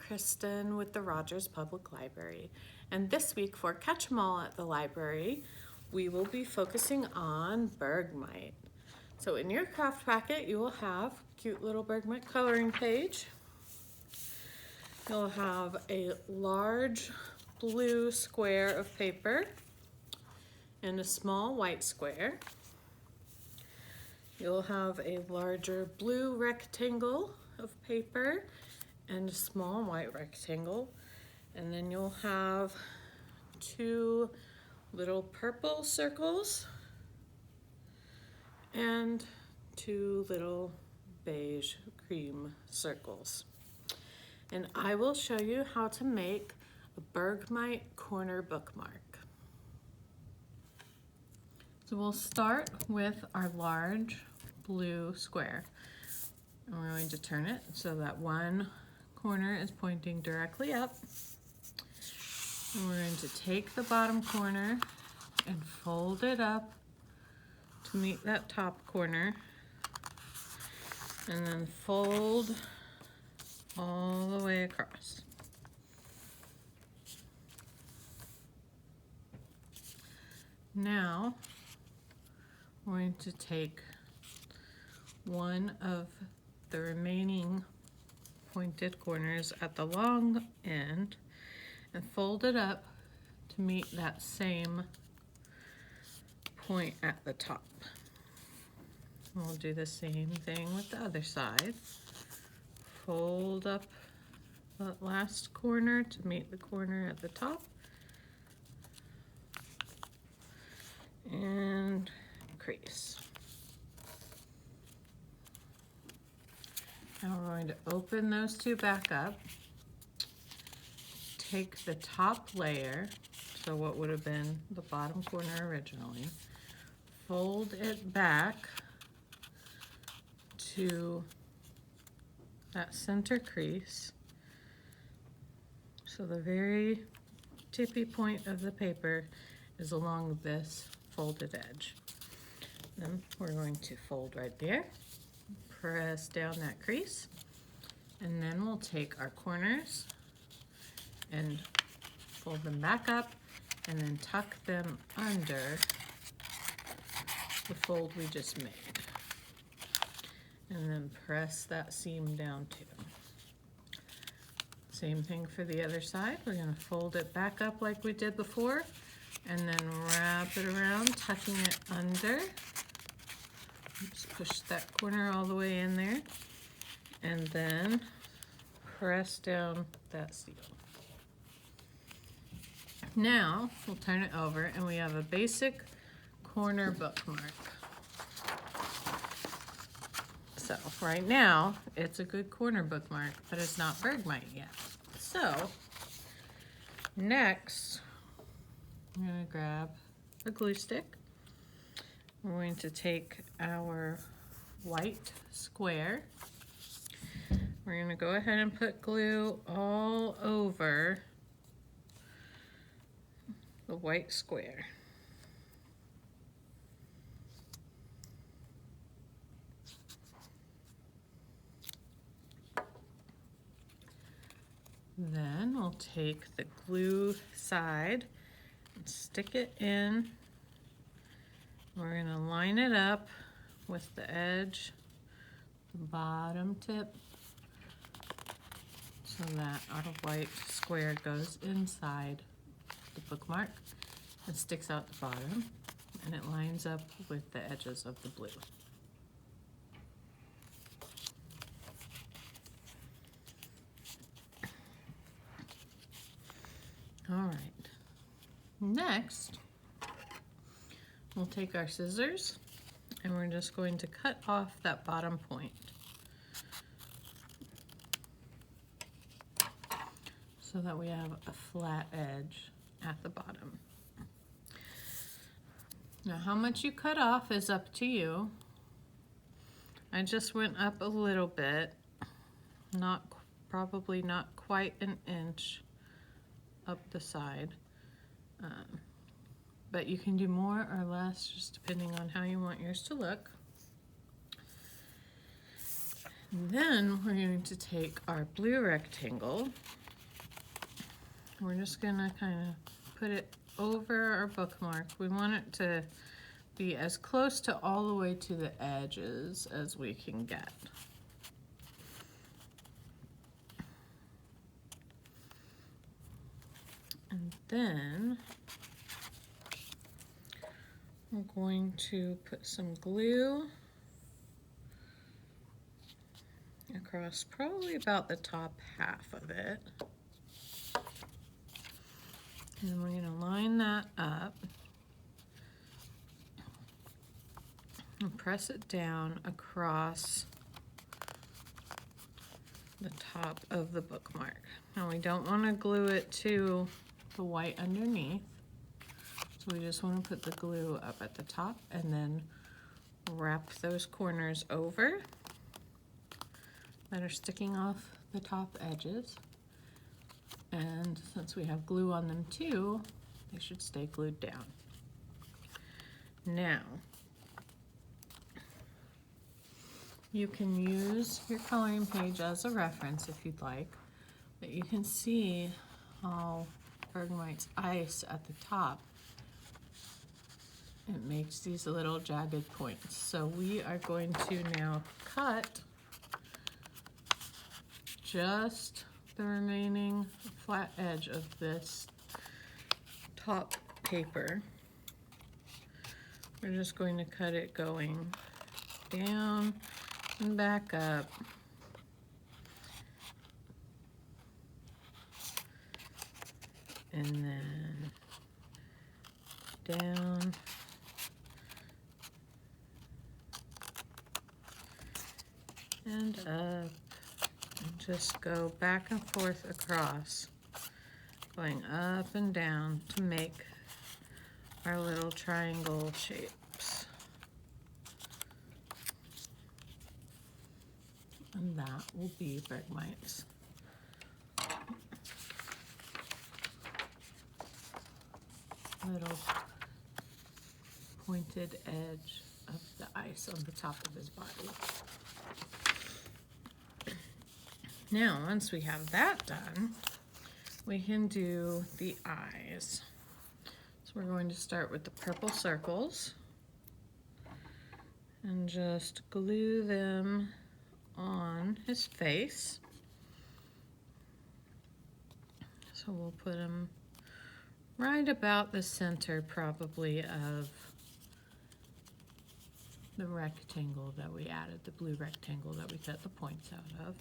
Kristin with the Rogers Public Library, and this week for Catch 'em All at the library, we will be focusing on Bergmite. So in your craft packet, you will have a cute little Bergmite coloring page. You'll have a large blue square of paper and a small white square. You'll have a larger blue rectangle of paper and a small white rectangle, and then you'll have two little purple circles and two little beige cream circles. And I will show you how to make a Bergmite corner bookmark. So we'll start with our large blue square, and we're going to turn it so that one corner is pointing directly up. And we're going to take the bottom corner and fold it up to meet that top corner, and then fold all the way across. Now we're going to take one of the remaining pointed corners at the long end and fold it up to meet that same point at the top. We'll do the same thing with the other side. Fold up the last corner to meet the corner at the top, and crease. Now we're going to open those two back up, take the top layer, so what would have been the bottom corner originally, fold it back to that center crease, so the very tippy point of the paper is along this folded edge. Then we're going to fold right there, press down that crease, and then we'll take our corners and fold them back up and then tuck them under the fold we just made. And then press that seam down too. Same thing for the other side. We're going to fold it back up like we did before, and then wrap it around, tucking it under. Just push that corner all the way in there, and then press down that seal. Now we'll turn it over, and we have a basic corner bookmark. So right now it's a good corner bookmark, but it's not Bergmite yet. So next I'm going to grab a glue stick. We're going to take our white square. We're going to go ahead and put glue all over the white square. Then we'll take the glue side and stick it in. We're going to line it up with the edge, the bottom tip, so that our white square goes inside the bookmark and sticks out the bottom, and it lines up with the edges of the blue. All right, next we'll take our scissors and we're just going to cut off that bottom point. So that we have a flat edge at the bottom. Now how much you cut off is up to you. I just went up a little bit, probably not quite an inch up the side, but you can do more or less just depending on how you want yours to look. And then we're going to take our blue rectangle. We're just gonna kind of put it over our bookmark. We want it to be as close to all the way to the edges as we can get. And then we're going to put some glue across probably about the top half of it. And we're going to line that up and press it down across the top of the bookmark. Now we don't want to glue it to the white underneath, so we just want to put the glue up at the top and then wrap those corners over that are sticking off the top edges. And since we have glue on them too, they should stay glued down. Now, you can use your coloring page as a reference if you'd like, but you can see how Bergmite's ice at the top, it makes these little jagged points. So we are going to now cut just the remaining flat edge of this top paper. We're just going to cut it going down and back up. And then down and up, and just go back and forth across, going up and down to make our little triangle shapes. And that will be Bergmite's little pointed edge of the ice on the top of his body. Now, once we have that done, we can do the eyes. So we're going to start with the purple circles and just glue them on his face. So we'll put them right about the center probably of the rectangle that we added, the blue rectangle that we cut the points out of.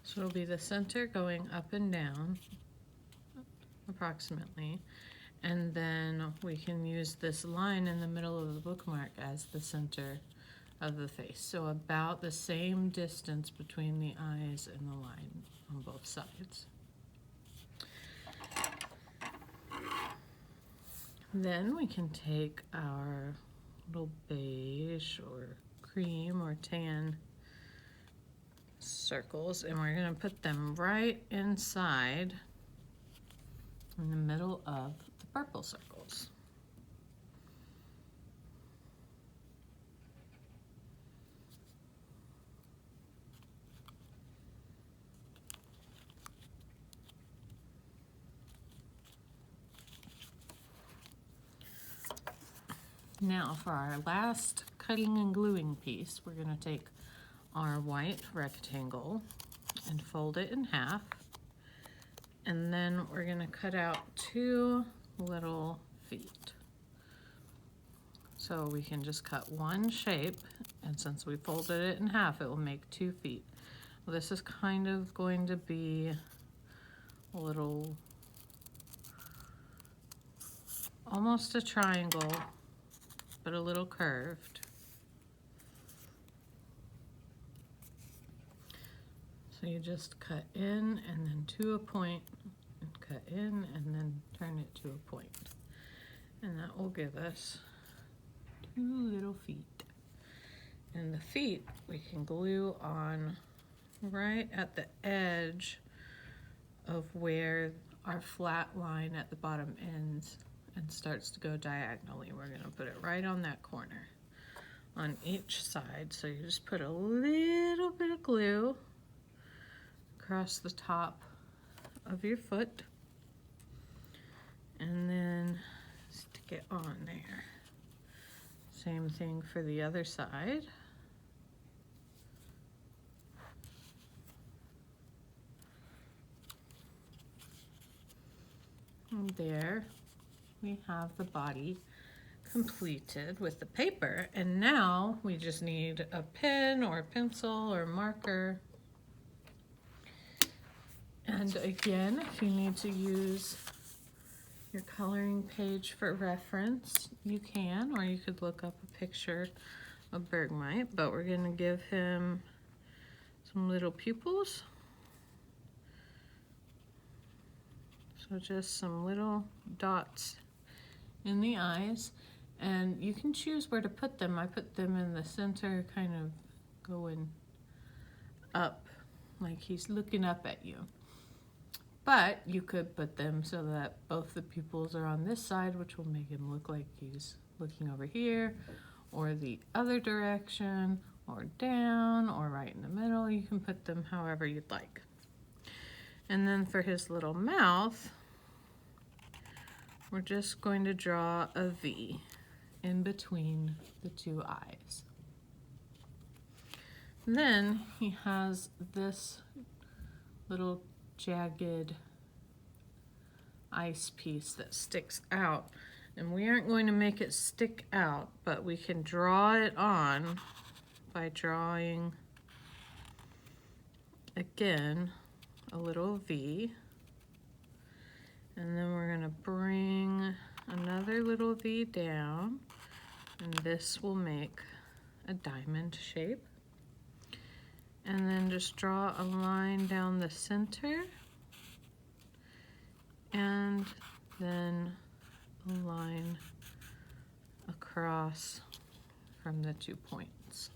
So it'll be the center going up and down approximately, and then we can use this line in the middle of the bookmark as the center of the face. So about the same distance between the eyes and the line on both sides. Then we can take our little beige or cream or tan circles and we're going to put them right inside in the middle of the purple circles. Now for our last cutting and gluing piece, we're going to take our white rectangle and fold it in half, and then we're going to cut out 2 little feet. So we can just cut one shape, and since we folded it in half, it will make 2 feet. Well, this is kind of going to be a little, almost a triangle, but a little curved. So you just cut in and then to a point, and cut in and then turn it to a point. And that will give us 2 little feet. And the feet we can glue on right at the edge of where our flat line at the bottom ends and starts to go diagonally. We're going to put it right on that corner on each side. So you just put a little bit of glue across the top of your foot and then stick it on there. Same thing for the other side. And there we have the body completed with the paper, and now we just need a pen or a pencil or marker. And again, if you need to use your coloring page for reference, you can, or you could look up a picture of Bergmite, but we're going to give him some little pupils. So just some little dots in the eyes, and you can choose where to put them. I put them in the center, kind of going up, like he's looking up at you. But you could put them so that both the pupils are on this side, which will make him look like he's looking over here, or the other direction, or down, or right in the middle. You can put them however you'd like. And then for his little mouth, we're just going to draw a V in between the two eyes. Then he has this little jagged ice piece that sticks out, and we aren't going to make it stick out, but we can draw it on by drawing again a little V, and then we're going to bring another little V down, and this will make a diamond shape. And then just draw a line down the center, and then a line across from the 2 points.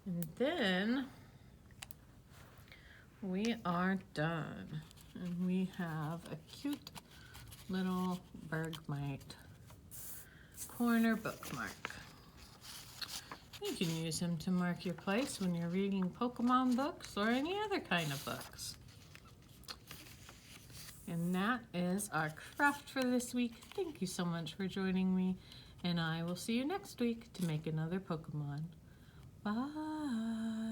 And then we are done. And we have a cute little Bergmite corner bookmark. You can use him to mark your place when you're reading Pokemon books or any other kind of books. And that is our craft for this week. Thank you so much for joining me, and I will see you next week to make another Pokemon. Bye.